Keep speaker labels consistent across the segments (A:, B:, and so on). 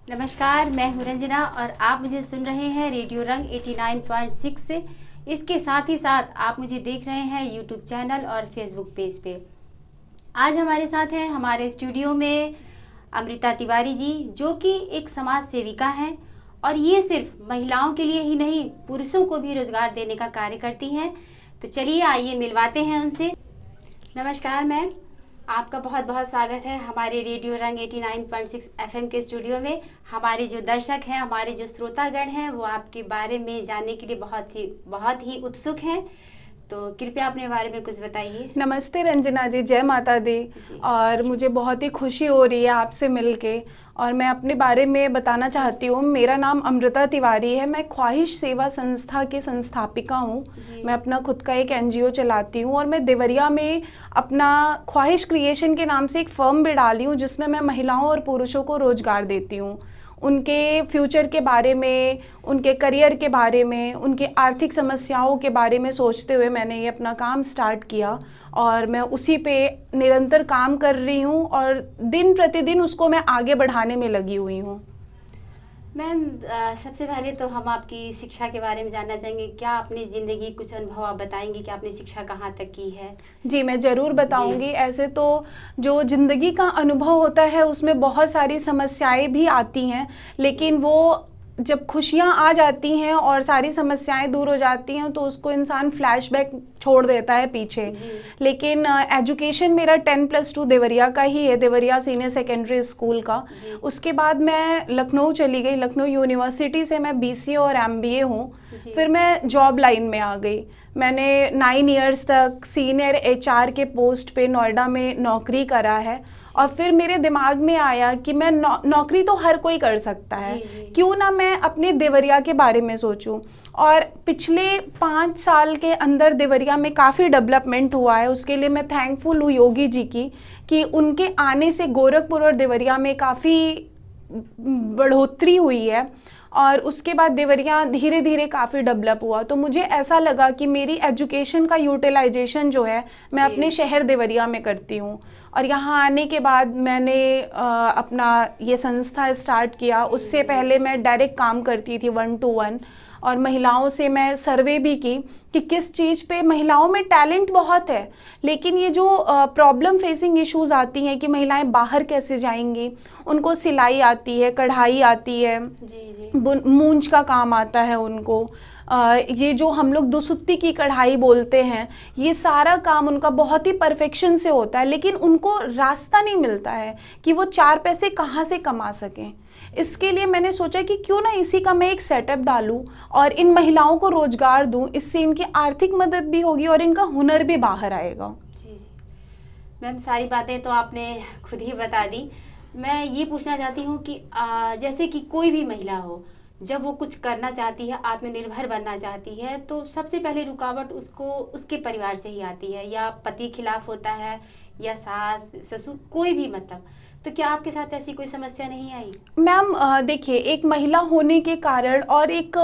A: नमस्कार, मैं हूँ रंजना और आप मुझे सुन रहे हैं रेडियो रंग 89.6 से। इसके साथ ही साथ आप मुझे देख रहे हैं यूट्यूब चैनल और फेसबुक पेज पे। आज हमारे साथ हैं हमारे स्टूडियो में अमृता तिवारी जी, जो कि एक समाज सेविका हैं और ये सिर्फ महिलाओं के लिए ही नहीं, पुरुषों को भी रोजगार देने का कार्य करती हैं। तो चलिए आइए मिलवाते हैं उनसे। नमस्कार मैम, आपका बहुत बहुत स्वागत है हमारे रेडियो रंग 89.6 एफएम के स्टूडियो में। हमारे जो दर्शक हैं, हमारे जो श्रोतागण हैं, वो आपके बारे में जानने के लिए बहुत ही उत्सुक हैं। तो कृपया अपने बारे में कुछ बताइए।
B: नमस्ते रंजना जी, जय माता दी। और मुझे बहुत ही खुशी हो रही है आपसे मिलके। और मैं अपने बारे में बताना चाहती हूँ। मेरा नाम अमृता तिवारी है। मैं ख्वाहिश सेवा संस्था की संस्थापिका हूँ। मैं अपना खुद का एक एनजीओ चलाती हूँ और मैं देवरिया में अपना ख्वाहिश क्रिएशन के नाम से एक फर्म भी डाली हूँ, जिसमें मैं महिलाओं और पुरुषों को रोजगार देती हूँ। उनके फ्यूचर के बारे में, उनके करियर के बारे में, उनके आर्थिक समस्याओं के बारे में सोचते हुए मैंने ये अपना काम स्टार्ट किया और मैं उसी पे निरंतर काम कर रही हूँ और दिन प्रतिदिन उसको मैं आगे बढ़ाने में लगी हुई हूँ।
A: मैम, सबसे पहले तो हम आपकी शिक्षा के बारे में जानना चाहेंगे। क्या अपनी ज़िंदगी कुछ अनुभव आप बताएंगी कि आपने शिक्षा कहाँ तक की है?
B: जी, मैं ज़रूर बताऊंगी। ऐसे तो जो ज़िंदगी का अनुभव होता है उसमें बहुत सारी समस्याएं भी आती हैं, लेकिन वो जब खुशियां आ जाती हैं और सारी समस्याएं दूर हो जाती हैं तो उसको इंसान फ्लैशबैक छोड़ देता है पीछे। लेकिन एजुकेशन मेरा 10+2 देवरिया का ही है, देवरिया सीनियर सेकेंडरी स्कूल का। उसके बाद मैं लखनऊ चली गई। लखनऊ यूनिवर्सिटी से मैं बीसीए और एमबीए हूँ। फिर मैं जॉब लाइन में आ गई। मैंने 9 इयर्स तक सीनियर एचआर के पोस्ट पे नोएडा में नौकरी करा है। और फिर मेरे दिमाग में आया कि मैं नौकरी तो हर कोई कर सकता है, क्यों ना मैं अपने देवरिया के बारे में सोचूं। और पिछले 5 साल के अंदर देवरिया में काफ़ी डेवलपमेंट हुआ है। उसके लिए मैं थैंकफुल हूँ योगी जी की, कि उनके आने से गोरखपुर और देवरिया में काफ़ी बढ़ोतरी हुई है। और उसके बाद देवरिया धीरे धीरे काफ़ी डेवलप हुआ। तो मुझे ऐसा लगा कि मेरी एजुकेशन का यूटिलाइजेशन जो है मैं अपने शहर देवरिया में करती हूँ। और यहाँ आने के बाद मैंने अपना ये संस्था स्टार्ट किया। उससे पहले मैं डायरेक्ट काम करती थी 1 to 1, और महिलाओं से मैं सर्वे भी की कि किस चीज़ पे महिलाओं में टैलेंट बहुत है, लेकिन ये जो प्रॉब्लम फेसिंग इश्यूज आती हैं कि महिलाएं बाहर कैसे जाएंगी। उनको सिलाई आती है, कढ़ाई आती है, मूंज का काम आता है उनको, ये जो हम लोग दुसुत्ती की कढ़ाई बोलते हैं, ये सारा काम उनका बहुत ही परफेक्शन से होता है, लेकिन उनको रास्ता नहीं मिलता है कि वो 4 पैसे कहाँ से कमा सकें। इसके लिए मैंने सोचा कि क्यों ना इसी का मैं एक सेटअप डालूं और इन महिलाओं को रोजगार दूं। इससे इनकी आर्थिक मदद भी होगी और इनका हुनर भी बाहर आएगा।
A: जी जी मैम, सारी बातें तो आपने खुद ही बता दी। मैं ये पूछना चाहती हूँ कि जैसे कि कोई भी महिला हो, जब वो कुछ करना चाहती है, आत्मनिर्भर बनना चाहती है, तो सबसे पहले रुकावट उसको उसके परिवार से ही आती है, या पति खिलाफ होता है, या सास ससुर, कोई भी मतलब। तो क्या आपके साथ ऐसी कोई समस्या नहीं आई?
B: मैम देखिए, एक महिला होने के कारण और एक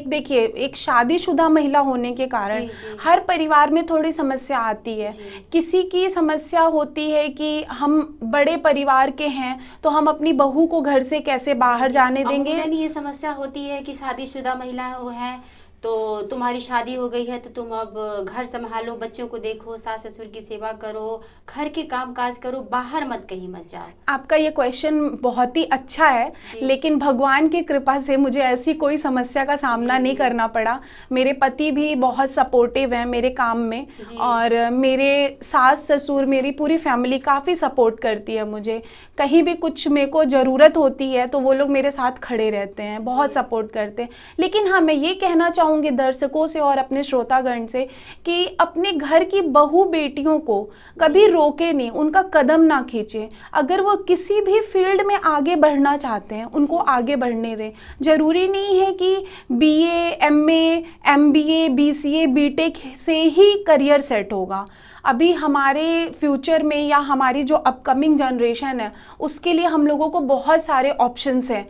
B: देखिए, एक शादीशुदा महिला होने के कारण हर परिवार में थोड़ी समस्या आती है। किसी की समस्या होती है कि हम बड़े परिवार के हैं तो हम अपनी बहू को घर से कैसे बाहर जाने देंगे।
A: ये समस्या होती है कि शादीशुदा महिला है तो तुम्हारी शादी हो गई है तो तुम अब घर संभालो, बच्चों को देखो, सास ससुर की सेवा करो, घर के काम काज करो, बाहर मत कहीं मत जाओ।
B: आपका ये क्वेश्चन बहुत ही अच्छा है, लेकिन भगवान की कृपा से मुझे ऐसी कोई समस्या का सामना नहीं करना पड़ा। मेरे पति भी बहुत सपोर्टिव हैं मेरे काम में, और मेरे सास ससुर, मेरी पूरी फैमिली काफ़ी सपोर्ट करती है मुझे। कहीं भी कुछ मेरे को ज़रूरत होती है तो वो लोग मेरे साथ खड़े रहते हैं, बहुत सपोर्ट करते हैं। लेकिन हाँ, मैं ये कहना चाहूँगी दर्शकों से और अपने श्रोतागण से कि अपने घर की बहू बेटियों को कभी रोके नहीं, उनका कदम ना खींचे। अगर वो किसी भी फील्ड में आगे बढ़ना चाहते हैं, उनको आगे बढ़ने दें। जरूरी नहीं है कि BA, MA, MBA, BCA, BTech से ही करियर सेट होगा। अभी हमारे फ्यूचर में या हमारी जो अपकमिंग जनरेशन है, उसके लिए हम लोगों को बहुत सारे ऑप्शंस हैं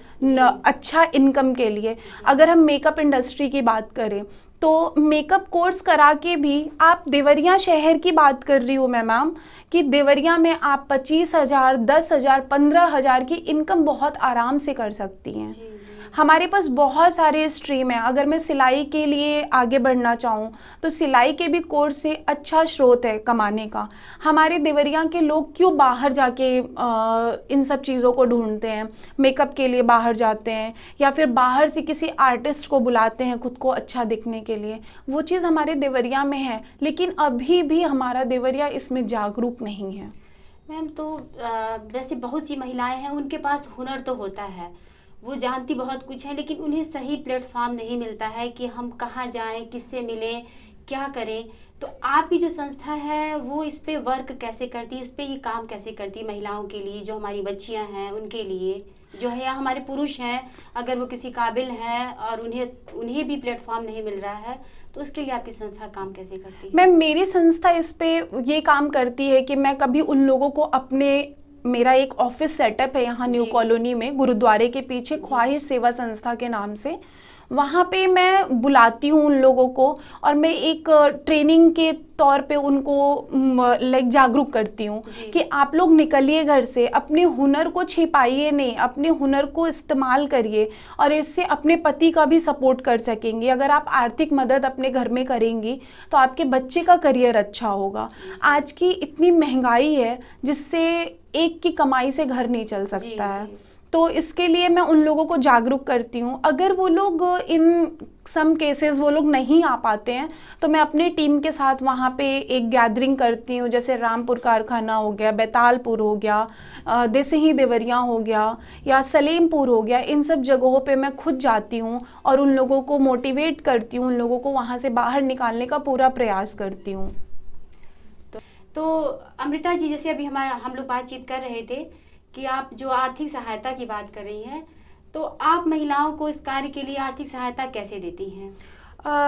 B: अच्छा इनकम के लिए। अगर हम मेकअप इंडस्ट्री की बात करें तो मेकअप कोर्स करा के भी आप देवरिया शहर की बात कर रही हूँ मैं मैम, कि देवरिया में आप 25,000, 10,000, 15,000 की इनकम बहुत आराम से कर सकती हैं।
A: जी जी।
B: हमारे पास बहुत सारे स्ट्रीम हैं। अगर मैं सिलाई के लिए आगे बढ़ना चाहूँ तो सिलाई के भी कोर्स से अच्छा स्रोत है कमाने का। हमारे देवरिया के लोग क्यों बाहर जाके इन सब चीज़ों को ढूंढते हैं, मेकअप के लिए बाहर जाते हैं या फिर बाहर से किसी आर्टिस्ट को बुलाते हैं खुद को अच्छा दिखने के लिए, वो चीज़ हमारे देवरिया में है, लेकिन अभी भी हमारा देवरिया इसमें जागरूक नहीं है।
A: मैम तो वैसे बहुत सी महिलाएं हैं, उनके पास हुनर तो होता है, वो जानती बहुत कुछ है, लेकिन उन्हें सही प्लेटफॉर्म नहीं मिलता है कि हम कहाँ जाएं, किससे मिलें, क्या करें। तो आपकी जो संस्था है वो इस पे वर्क कैसे करती है, इस पे ये काम कैसे करती है महिलाओं के लिए, जो हमारी बच्चियां हैं उनके लिए जो है, या हमारे पुरुष हैं अगर वो किसी काबिल हैं और उन्हें भी प्लेटफॉर्म नहीं मिल रहा है, तो उसके लिए आपकी संस्था काम कैसे करती है?
B: मैम मेरी संस्था इस पे ये काम करती है कि मैं कभी उन लोगों को अपने, मेरा एक ऑफिस सेटअप है यहाँ न्यू
A: जी।
B: कॉलोनी में गुरुद्वारे के पीछे, ख्वाहिश सेवा संस्था के नाम से। वहाँ पे मैं बुलाती हूँ उन लोगों को और मैं एक ट्रेनिंग के तौर पे उनको लाइक जागरूक करती हूँ
A: जी।
B: कि आप लोग निकलिए घर से, अपने हुनर को छिपाइए नहीं, अपने हुनर को इस्तेमाल करिए और इससे अपने पति का भी सपोर्ट कर सकेंगे। अगर आप आर्थिक मदद अपने घर में करेंगी तो आपके बच्चे का करियर अच्छा होगा। आज की इतनी महंगाई है जिससे एक की कमाई से घर नहीं चल सकता है। तो इसके लिए मैं उन लोगों को जागरूक करती हूँ। अगर वो लोग इन सम केसेस वो लोग नहीं आ पाते हैं तो मैं अपने टीम के साथ वहाँ पे एक गैदरिंग करती हूँ, जैसे रामपुर कारखाना हो गया, बैतालपुर हो गया, देसही देवरिया हो गया या सलेमपुर हो गया। इन सब जगहों पे मैं खुद जाती हूँ और उन लोगों को मोटिवेट करती हूँ, उन लोगों को वहाँ से बाहर निकालने का पूरा प्रयास करती हूँ।
A: तो अमृता जी, जैसे अभी हम लोग बातचीत कर रहे थे कि आप जो आर्थिक सहायता की बात कर रही हैं, तो आप महिलाओं को इस कार्य के लिए आर्थिक सहायता कैसे देती हैं?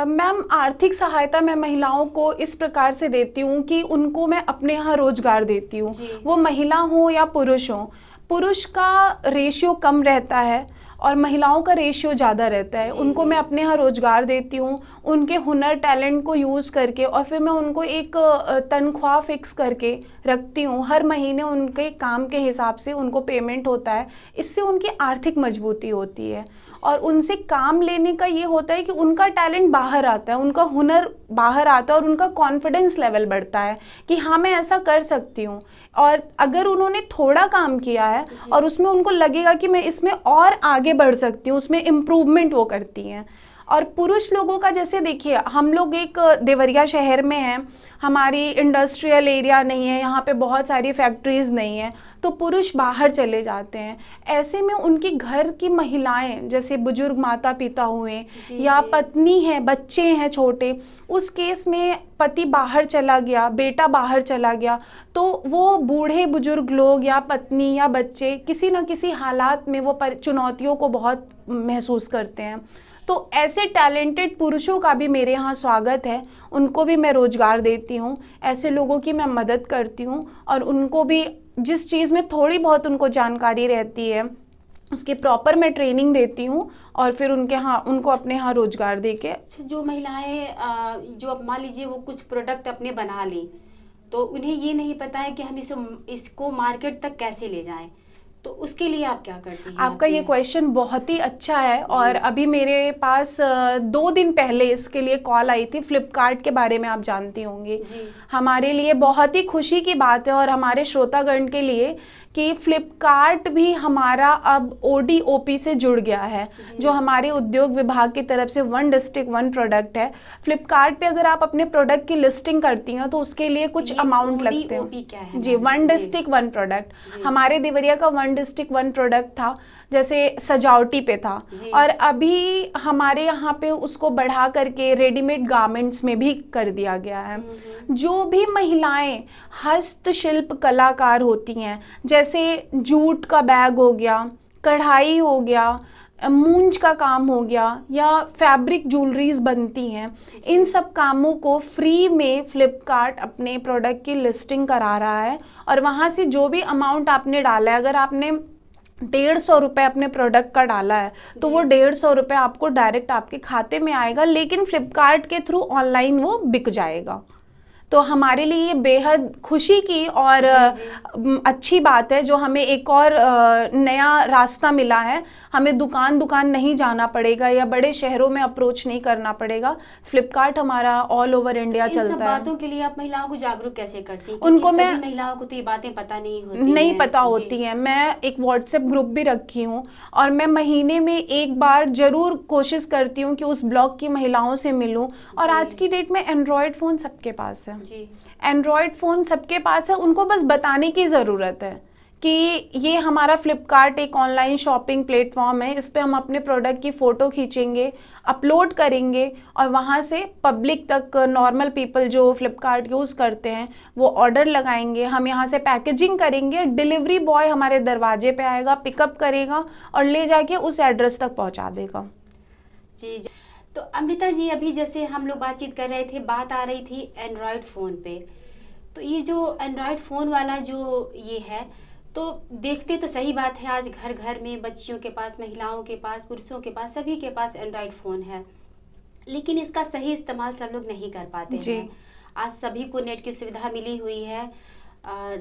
B: मैम आर्थिक सहायता मैं महिलाओं को इस प्रकार से देती हूँ कि उनको मैं अपने यहाँ रोजगार देती हूँ, वो महिला हो या पुरुष हो। पुरुष का रेशियो कम रहता है और महिलाओं का रेशियो ज़्यादा रहता है। उनको मैं अपने यहाँ रोजगार देती हूँ, उनके हुनर टैलेंट को यूज़ करके, और फिर मैं उनको एक तनख्वाह फिक्स करके रखती हूँ। हर महीने उनके काम के हिसाब से उनको पेमेंट होता है। इससे उनकी आर्थिक मजबूती होती है और उनसे काम लेने का ये होता है कि उनका टैलेंट बाहर आता है, उनका हुनर बाहर आता है और उनका कॉन्फिडेंस लेवल बढ़ता है कि हाँ मैं ऐसा कर सकती हूँ। और अगर उन्होंने थोड़ा काम किया है और उसमें उनको लगेगा कि मैं इसमें और आगे बढ़ सकती हूँ, उसमें इम्प्रूवमेंट वो करती हैं। और पुरुष लोगों का जैसे देखिए, हम लोग एक देवरिया शहर में हैं, हमारी इंडस्ट्रियल एरिया नहीं है, यहाँ पे बहुत सारी फैक्ट्रीज नहीं है, तो पुरुष बाहर चले जाते हैं। ऐसे में उनकी घर की महिलाएं, जैसे बुजुर्ग माता पिता हुए या पत्नी है, बच्चे हैं छोटे, उस केस में पति बाहर चला गया, बेटा बाहर चला गया, तो वो बूढ़े बुजुर्ग लोग या पत्नी या बच्चे किसी न किसी हालात में वो चुनौतियों को बहुत महसूस करते हैं। तो ऐसे टैलेंटेड पुरुषों का भी मेरे यहाँ स्वागत है, उनको भी मैं रोजगार देती हूँ, ऐसे लोगों की मैं मदद करती हूँ और उनको भी जिस चीज़ में थोड़ी बहुत उनको जानकारी रहती है उसकी प्रॉपर मैं ट्रेनिंग देती हूँ और फिर उनको अपने यहाँ रोजगार देके।
A: जो महिलाएं जो मान लीजिए वो कुछ प्रोडक्ट अपने बना लें, तो उन्हें ये नहीं पता है कि हम इसको मार्केट तक कैसे ले जाएं, तो उसके लिए आप क्या करती हैं?
B: आपका ये क्वेश्चन बहुत ही अच्छा है और अभी मेरे पास 2 दिन पहले इसके लिए कॉल आई थी। फ्लिपकार्ट के बारे में आप जानती होंगी। हमारे लिए बहुत ही खुशी की बात है और हमारे श्रोतागण के लिए कि फ्लिपकार्ट भी हमारा अब ODOP से जुड़ गया है, जो हमारे उद्योग विभाग की तरफ से वन डिस्ट्रिक्ट वन प्रोडक्ट है। फ्लिपकार्ट पे अगर आप अपने प्रोडक्ट की लिस्टिंग करती हैं तो उसके लिए कुछ अमाउंट लगते हैं। जी, वन डिस्ट्रिक्ट वन प्रोडक्ट। हमारे देवरिया का वन डिस्ट्रिक्ट वन प्रोडक्ट था, जैसे सजावटी पे था, और अभी हमारे यहाँ पे उसको बढ़ा करके रेडीमेड गारमेंट्स में भी कर दिया गया है। जो भी महिलाएं हस्तशिल्प कलाकार होती हैं, जैसे जूट का बैग हो गया, कढ़ाई हो गया, मूंज का काम हो गया या फैब्रिक ज्वेलरीज बनती हैं, इन सब कामों को फ्री में फ्लिपकार्ट अपने प्रोडक्ट की लिस्टिंग करा रहा है और वहाँ से जो भी अमाउंट आपने डाला है, अगर आपने ₹150 अपने प्रोडक्ट का डाला है तो वो ₹150 आपको डायरेक्ट आपके खाते में आएगा, लेकिन फ्लिपकार्ट के थ्रू ऑनलाइन वो बिक जाएगा। तो हमारे लिए ये बेहद खुशी की और अच्छी बात है, जो हमें एक और नया रास्ता मिला है। हमें दुकान दुकान नहीं जाना पड़ेगा या बड़े शहरों में अप्रोच नहीं करना पड़ेगा। फ्लिपकार्ट हमारा ऑल ओवर इंडिया चलता है।
A: इन सब बातों के लिए आप महिलाओं को जागरूक कैसे करती हैं?
B: उनको
A: सभी
B: मैं
A: महिलाओं को तो ये बातें पता नहीं
B: नहीं पता होती हैं। मैं एक व्हाट्सएप ग्रुप भी रखी हूँ और मैं महीने में एक बार जरूर कोशिश करती हूँ कि उस ब्लॉक की महिलाओं से मिलूं। और आज की डेट में एंड्रॉयड फ़ोन सबके पास है
A: जी।
B: एंड्रॉयड फ़ोन सबके पास है, उनको बस बताने की ज़रूरत है कि ये हमारा फ्लिपकार्ट एक ऑनलाइन शॉपिंग प्लेटफॉर्म है। इस पे हम अपने प्रोडक्ट की फ़ोटो खींचेंगे, अपलोड करेंगे और वहाँ से पब्लिक तक, नॉर्मल पीपल जो फ्लिपकार्ट यूज़ करते हैं वो ऑर्डर लगाएंगे। हम यहाँ से पैकेजिंग करेंगे, डिलीवरी बॉय हमारे दरवाजे पे आएगा, पिकअप करेगा और ले जाके उस एड्रेस तक पहुँचा देगा।
A: जी जी। तो अमृता जी, अभी जैसे हम लोग बातचीत कर रहे थे, बात आ रही थी एंड्रॉयड फ़ोन पे। तो ये जो एंड्रॉयड फ़ोन वाला जो ये है, तो देखते तो सही बात है, आज घर घर में बच्चियों के पास, महिलाओं के पास, पुरुषों के पास, सभी के पास एंड्रॉयड फ़ोन है। लेकिन इसका सही इस्तेमाल सब लोग नहीं कर पाते हैं। आज सभी को नेट की सुविधा मिली हुई है,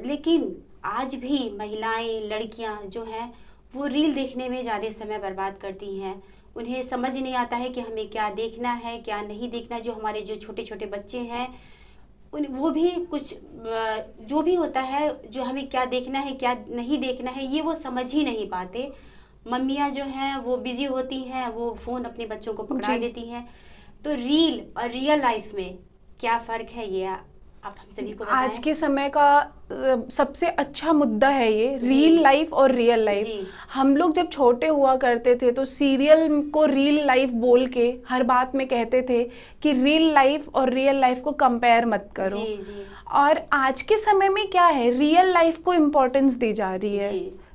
A: लेकिन आज भी महिलाएं, लड़कियां जो हैं वो रील देखने में ज़्यादा समय बर्बाद करती हैं। उन्हें समझ नहीं आता है कि हमें क्या देखना है, क्या नहीं देखना। जो हमारे जो छोटे छोटे बच्चे हैं, वो भी कुछ जो भी होता है, जो हमें क्या देखना है, क्या नहीं देखना है, ये वो समझ ही नहीं पाते। मम्मियाँ जो हैं वो बिजी होती हैं, वो फ़ोन अपने बच्चों को पकड़ा देती हैं। तो रील और रियल लाइफ में क्या फ़र्क है, ये आप हम सभी को बताएं।
B: आज के समय का सबसे अच्छा मुद्दा है ये, रील लाइफ और रियल लाइफ। हम लोग जब छोटे हुआ करते थे तो सीरियल को रील लाइफ बोल के हर बात में कहते थे कि रील लाइफ और रियल लाइफ को कंपेयर मत करो। और आज के समय में क्या है, रियल लाइफ को इम्पोर्टेंस दी जा रही है,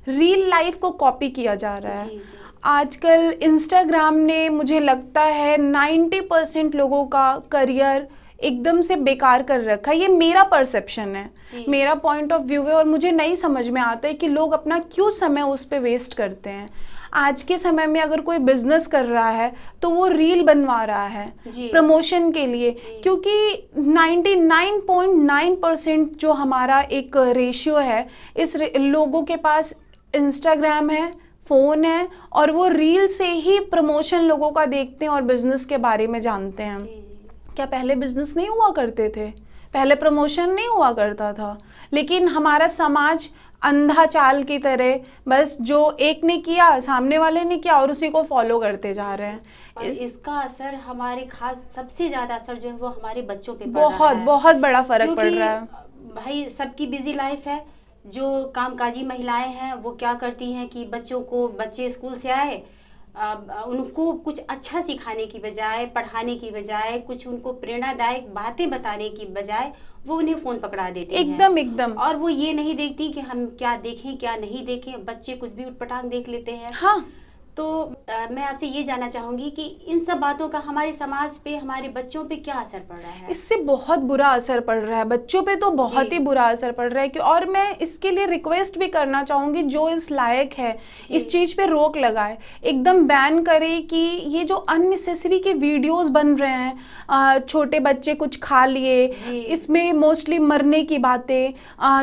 B: रील लाइफ को कॉपी किया जा रहा है। आजकल इंस्टाग्राम ने, मुझे लगता है 90% लोगों का करियर एकदम से बेकार कर रखा है। ये मेरा परसेप्शन है, मेरा पॉइंट ऑफ व्यू है और मुझे नहीं समझ में आता है कि लोग अपना क्यों समय उस पे वेस्ट करते हैं। आज के समय में अगर कोई बिजनेस कर रहा है तो वो रील बनवा रहा है प्रमोशन के लिए, क्योंकि 99.9% जो हमारा एक रेशियो है, इस लोगों के पास इंस्टाग्राम है, फ़ोन है और वो रील से ही प्रमोशन लोगों का देखते हैं और बिजनेस के बारे में जानते हैं। क्या पहले बिजनेस नहीं हुआ करते थे? पहले प्रमोशन नहीं हुआ करता था? लेकिन हमारा समाज अंधा चाल की तरह, बस जो एक ने किया सामने वाले ने किया और उसी को फॉलो करते जा रहे हैं।
A: और इसका असर हमारे खास, सबसे ज्यादा असर जो है वो हमारे बच्चों पे पड़ रहा है।
B: बहुत बड़ा फर्क पड़ रहा है।
A: भाई सबकी बिजी लाइफ है। जो कामकाजी महिलाएं हैं वो क्या करती हैं कि बच्चे स्कूल से आए, उनको कुछ अच्छा सिखाने की बजाय, पढ़ाने की बजाय, कुछ उनको प्रेरणादायक बातें बताने की बजाय वो उन्हें फ़ोन पकड़ा देती हैं।
B: एकदम।
A: और वो ये नहीं देखती कि हम क्या देखें क्या नहीं देखें। बच्चे कुछ भी उठपटांग देख लेते हैं।
B: हाँ।
A: तो मैं आपसे ये जानना चाहूँगी कि इन सब बातों का हमारे समाज पे, हमारे बच्चों पे क्या असर पड़ रहा है?
B: इससे बहुत बुरा असर पड़ रहा है, बच्चों पे तो बहुत ही बुरा असर पड़ रहा है। और मैं इसके लिए रिक्वेस्ट भी करना चाहूँगी, जो इस लायक है इस चीज़ पे रोक लगाए, एकदम बैन करे कि ये जो अननेसेसरी के वीडियोस बन रहे हैं, छोटे बच्चे कुछ खा लिए, इसमें मोस्टली मरने की बातें,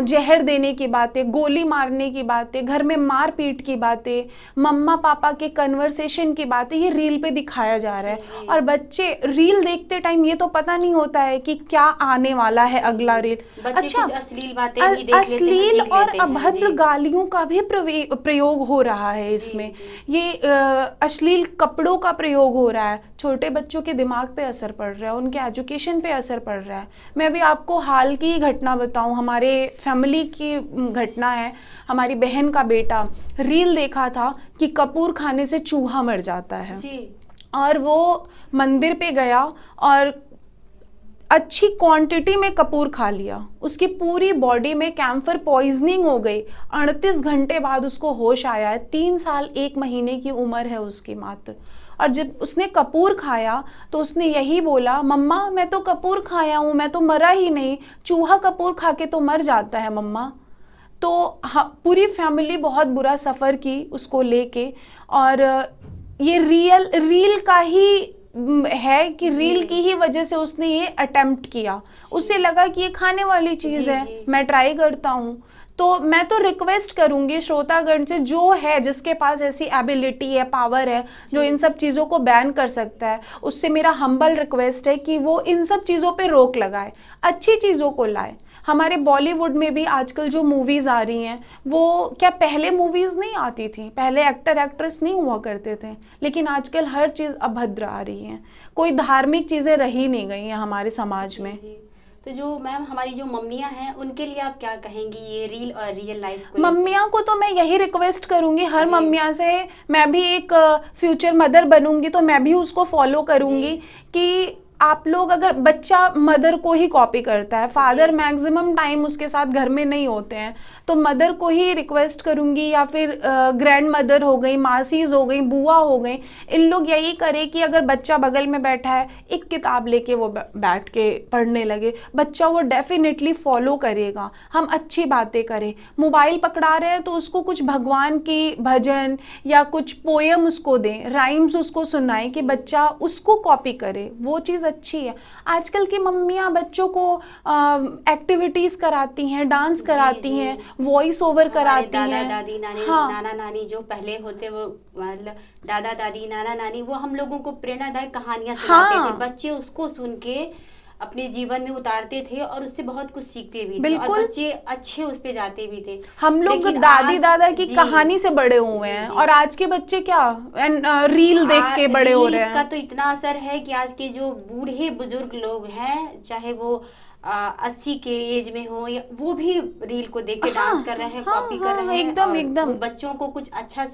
B: जहर देने की बातें, गोली मारने की बातें, घर में मार पीट की बातें, मम्मा पापा के कन्वर्सेशन की बातें, ये रील पे दिखाया जा रहा है। और बच्चे रील देखते टाइम ये तो पता नहीं होता है कि क्या आने वाला है अगला रील।
A: अच्छा, कुछ अश्लील बातें भी देख
B: अश्लील लेते हैं, और अभद्र गालियों का भी प्रयोग हो रहा है इसमें। ये अश्लील कपड़ों का प्रयोग हो रहा है। छोटे बच्चों के दिमाग पे असर पड़ रहा है, उनके एजुकेशन पे असर पड़ रहा है। मैं अभी आपको हाल की घटना बताऊं, हमारे फैमिली की घटना है। हमारी बहन का बेटा रील देखा था कि कपूर खाने से चूहा मर जाता है और वो मंदिर पे गया और अच्छी क्वांटिटी में कपूर खा लिया। उसकी पूरी बॉडी में कैंसर पॉइजनिंग हो गई। 38 घंटे बाद उसको होश आया है। 3 साल 1 महीने की उम्र है उसकी मात्र। और जब उसने कपूर खाया तो उसने यही बोला, मम्मा मैं तो कपूर खाया हूँ, मैं तो मरा ही नहीं, चूहा कपूर खा के तो मर जाता है मम्मा। तो पूरी फैमिली बहुत बुरा सफ़र की उसको लेके। और ये रील का ही है कि रील की ही वजह से उसने ये अटेम्प्ट किया। उसे लगा कि ये खाने वाली चीज़ है, मैं ट्राई करता हूँ। तो मैं तो रिक्वेस्ट करूंगी श्रोतागण से, जो है जिसके पास ऐसी एबिलिटी है, पावर है, जो इन सब चीज़ों को बैन कर सकता है, उससे मेरा हम्बल रिक्वेस्ट है कि वो इन सब चीज़ों पे रोक लगाए, अच्छी चीज़ों को लाए। हमारे बॉलीवुड में भी आजकल जो मूवीज़ आ रही हैं, वो क्या पहले मूवीज़ नहीं आती थी, पहले एक्टर एक्ट्रेस नहीं हुआ करते थे, लेकिन आजकल हर चीज़ अभद्र आ रही है, कोई धार्मिक चीज़ें रही नहीं गई हैं हमारे समाज में।
A: तो जो मैम हमारी जो मम्मियाँ हैं उनके लिए आप क्या कहेंगी ये रील और रियल लाइफ को?
B: मम्मियाँ को तो मैं यही रिक्वेस्ट करूंगी, हर मम्मियाँ से, मैं भी एक फ्यूचर मदर बनूंगी तो मैं भी उसको फॉलो करूंगी कि आप लोग, अगर बच्चा मदर को ही कॉपी करता है, फादर मैक्सिमम टाइम उसके साथ घर में नहीं होते हैं, तो मदर को ही रिक्वेस्ट करूंगी, या फिर ग्रैंड मदर हो गई, मासीज हो गई, बुआ हो गई, इन लोग यही करे कि अगर बच्चा बगल में बैठा है, एक किताब लेके वो बैठ के पढ़ने लगे, बच्चा वो डेफिनेटली फॉलो करेगा। हम अच्छी बातें करें, मोबाइल पकड़ा रहे हैं तो उसको कुछ भगवान की भजन या कुछ पोयम उसको दें, राइम्स उसको सुनाएं कि बच्चा उसको कॉपी करे, वो चीज़ अच्छी है। आजकल की मम्मियाँ बच्चों को एक्टिविटीज कराती हैं, डांस कराती हैं, वॉइस ओवर कराती
A: दादा
B: हैं।
A: दादी नानी नाना नानी जो पहले होते, वो मतलब दादा दादी नाना नानी, वो हम लोगों को प्रेरणादायक कहानियां सुनाते थे, बच्चे उसको सुन के अपने जीवन में उतारते थे और उससे बहुत कुछ सीखते भी थे और बच्चे अच्छे उस पे जाते भी थे।
B: हम लोग दादी दादा की कहानी से बड़े हुए हैं, और आज के बच्चे क्या रील देख के बड़े हो रहे हैं।
A: का तो इतना असर है कि आज के जो बूढ़े बुजुर्ग लोग हैं, चाहे वो 80 के एज में हो, या वो भी रील को देख के डांस कर रहे हैं, कॉपी कर रहे हैं।
B: एकदम
A: बच्चों को कुछ अच्छा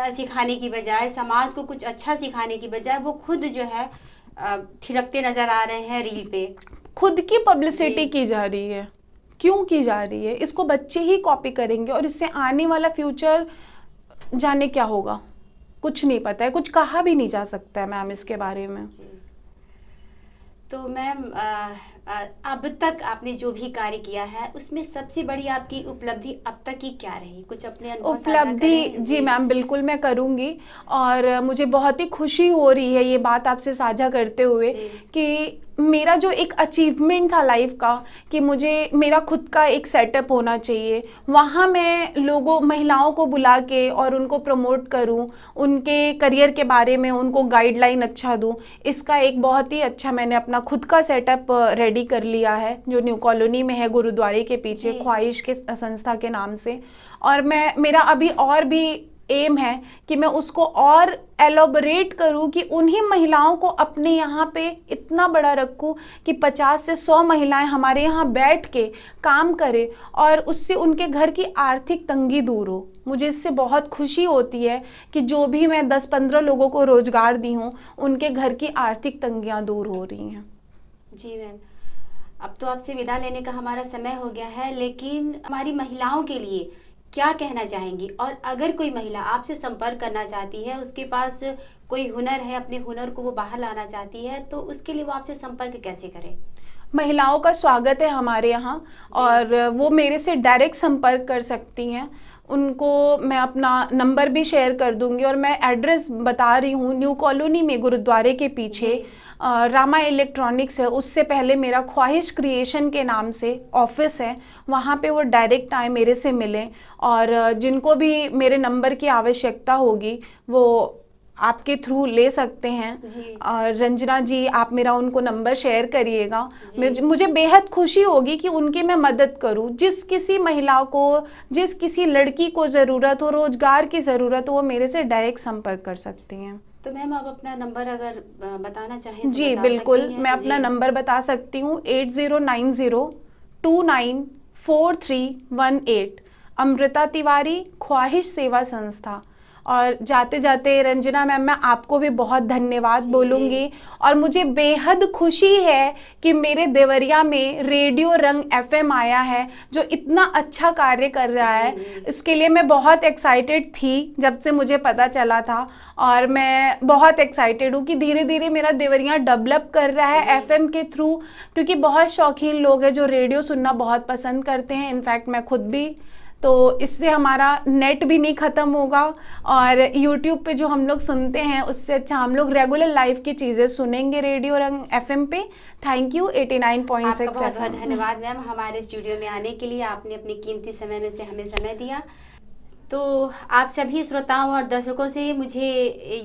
A: सिखाने की बजाय, समाज को कुछ अच्छा सिखाने की बजाय, वो खुद जो है थिरकते नजर आ रहे हैं रील पे।
B: खुद की पब्लिसिटी की जा रही है, क्यों की जा रही है? इसको बच्चे ही कॉपी करेंगे और इससे आने वाला फ्यूचर जाने क्या होगा, कुछ नहीं पता है, कुछ कहा भी नहीं जा सकता है मैम इसके बारे में।
A: तो मैम अब तक आपने जो भी कार्य किया है उसमें सबसे बड़ी आपकी उपलब्धि अब तक की क्या रही? कुछ अपने अनुभव साझा करें।
B: उपलब्धि जी मैम बिल्कुल मैं करूँगी, और मुझे बहुत ही खुशी हो रही है ये बात आपसे साझा करते हुए कि मेरा जो एक अचीवमेंट था लाइफ का, कि मुझे मेरा खुद का एक सेटअप होना चाहिए, वहाँ मैं लोगों महिलाओं को बुला के और उनको प्रमोट करूँ, उनके करियर के बारे में उनको गाइडलाइन अच्छा दूँ, इसका एक बहुत ही अच्छा मैंने अपना खुद का सेटअप रेडी कर लिया है, जो न्यू कॉलोनी में है, गुरुद्वारे के पीछे, ख्वाहिश के संस्था के नाम से। और मेरा अभी और भी एम है कि मैं उसको और एलोबरेट करूं, कि उन्हीं महिलाओं को अपने यहाँ पे इतना बड़ा रखूं कि 50 से 100 महिलाएं हमारे यहाँ बैठ के काम करें और उससे उनके घर की आर्थिक तंगी दूर हो। मुझे इससे बहुत खुशी होती है कि जो भी मैं 10-15 लोगों को रोजगार दी हूँ, उनके घर की आर्थिक तंगियाँ दूर हो रही हैं।
A: जी मैम, अब तो आपसे विदा लेने का हमारा समय हो गया है, लेकिन हमारी महिलाओं के लिए क्या कहना चाहेंगी? और अगर कोई महिला आपसे संपर्क करना चाहती है, उसके पास कोई हुनर है, अपने हुनर को वो बाहर लाना चाहती है, तो उसके लिए वो आपसे संपर्क कैसे करे?
B: महिलाओं का स्वागत है हमारे यहाँ, और वो मेरे से डायरेक्ट संपर्क कर सकती हैं। उनको मैं अपना नंबर भी शेयर कर दूंगी, और मैं एड्रेस बता रही हूँ, न्यू कॉलोनी में गुरुद्वारे के पीछे रामा इलेक्ट्रॉनिक्स है, उससे पहले मेरा ख्वाहिश क्रिएशन के नाम से ऑफिस है, वहाँ पे वो डायरेक्ट आए, मेरे से मिलें, और जिनको भी मेरे नंबर की आवश्यकता होगी वो आपके थ्रू ले सकते हैं। और रंजना जी, आप मेरा उनको नंबर शेयर करिएगा, मुझे बेहद खुशी होगी कि उनकी मैं मदद करूं। जिस किसी महिला को, जिस किसी लड़की को ज़रूरत हो, रोजगार की ज़रूरत हो, वो मेरे से डायरेक्ट संपर्क कर सकती हैं।
A: तो मैम आप अपना नंबर अगर बताना चाहें तो
B: जी बिल्कुल, मैं अपना नंबर बता सकती हूँ, 8090294318। अमृता तिवारी, ख्वाहिश सेवा संस्था। और जाते जाते रंजना मैम, मैं आपको भी बहुत धन्यवाद बोलूँगी, और मुझे बेहद खुशी है कि मेरे देवरिया में रेडियो रंग FM आया है, जो इतना अच्छा कार्य कर रहा है। इसके लिए मैं बहुत एक्साइटेड थी जब से मुझे पता चला था, और मैं बहुत एक्साइटेड हूँ कि धीरे धीरे मेरा देवरिया डेवलप कर रहा है FM के थ्रू, क्योंकि बहुत शौकीन लोग हैं जो रेडियो सुनना बहुत पसंद करते हैं। इनफैक्ट मैं खुद भी तो इससे हमारा नेट भी नहीं ख़त्म होगा और यूट्यूब पे जो हम लोग सुनते हैं उससे अच्छा हम लोग रेगुलर लाइफ की चीज़ें सुनेंगे रेडियो रंग एफएम पे। थैंक यू 89.6
A: आपका बहुत बहुत
B: एफएम।
A: धन्यवाद मैम, हमारे स्टूडियो में आने के लिए आपने अपने कीमती समय में से हमें समय दिया। तो आप सभी श्रोताओं और दर्शकों से मुझे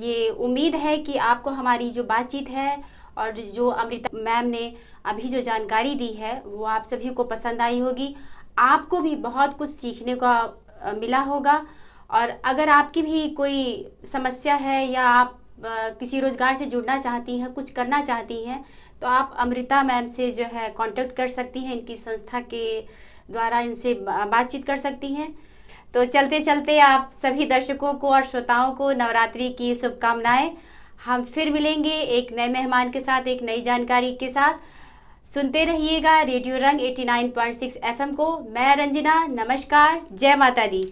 A: ये उम्मीद है कि आपको हमारी जो बातचीत है और जो अमृता मैम ने अभी जो जानकारी दी है वो आप सभी को पसंद आई होगी। आपको भी बहुत कुछ सीखने का मिला होगा। और अगर आपकी भी कोई समस्या है या आप किसी रोज़गार से जुड़ना चाहती हैं, कुछ करना चाहती हैं, तो आप अमृता मैम से जो है कांटेक्ट कर सकती हैं, इनकी संस्था के द्वारा इनसे बातचीत कर सकती हैं। तो चलते चलते आप सभी दर्शकों को और श्रोताओं को नवरात्रि की शुभकामनाएं। हम फिर मिलेंगे एक नए मेहमान के साथ, एक नई जानकारी के साथ। सुनते रहिएगा रेडियो रंग 89.6 एफएम को। मैं रंजना, नमस्कार, जय माता दी।